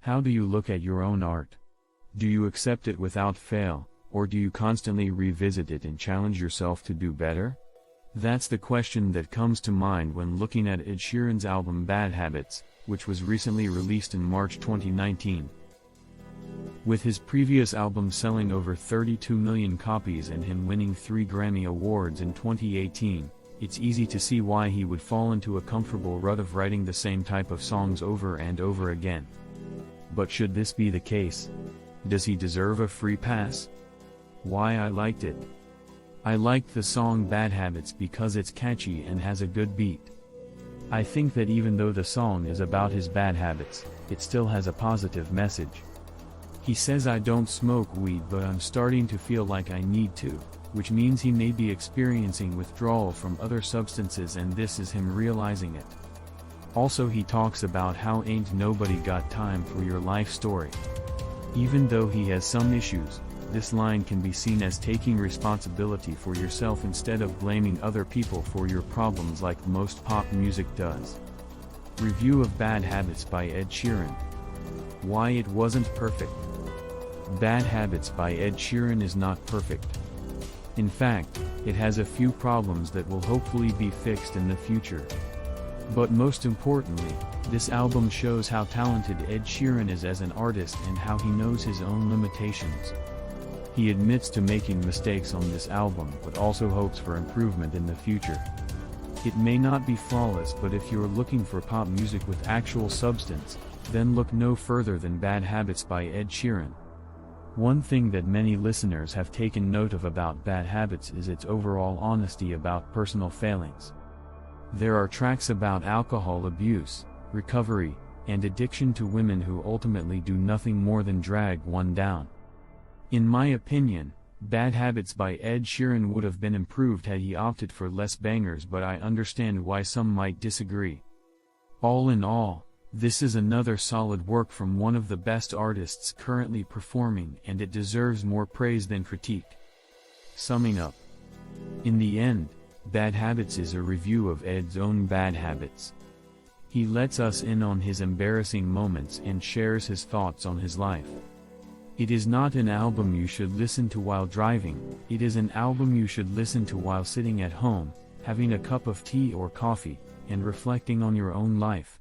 How do you look at your own art? Do you accept it without fail, or do you constantly revisit it and challenge yourself to do better? That's the question that comes to mind when looking at Ed Sheeran's album Bad Habits, which was recently released in March 2019. With his previous album selling over 32 million copies and him winning 3 Grammy Awards in 2018, it's easy to see why he would fall into a comfortable rut of writing the same type of songs over and over again. But should this be the case? Does he deserve a free pass? Why I liked it. I liked the song Bad Habits because it's catchy and has a good beat. I think that even though the song is about his bad habits, it still has a positive message. He says, "I don't smoke weed but I'm starting to feel like I need to," which means he may be experiencing withdrawal from other substances and this is him realizing it. Also he talks about how ain't nobody got time for your life story. Even though he has some issues, this line can be seen as taking responsibility for yourself instead of blaming other people for your problems like most pop music does. Review of Bad Habits by Ed Sheeran. Why it wasn't perfect. Bad Habits by Ed Sheeran is not perfect. In fact, it has a few problems that will hopefully be fixed in the future. But most importantly, this album shows how talented Ed Sheeran is as an artist and how he knows his own limitations. He admits to making mistakes on this album but also hopes for improvement in the future. It may not be flawless, but if you're looking for pop music with actual substance, then look no further than Bad Habits by Ed Sheeran. One thing that many listeners have taken note of about Bad Habits is its overall honesty about personal failings. There are tracks about alcohol abuse, recovery, and addiction to women who ultimately do nothing more than drag one down. In my opinion, Bad Habits by Ed Sheeran would have been improved had he opted for less bangers, but I understand why some might disagree. All in all, this is another solid work from one of the best artists currently performing and it deserves more praise than critique. Summing up. In the end, Bad Habits is a review of Ed's own bad habits. He lets us in on his embarrassing moments and shares his thoughts on his life. It is not an album you should listen to while driving, it is an album you should listen to while sitting at home, having a cup of tea or coffee, and reflecting on your own life.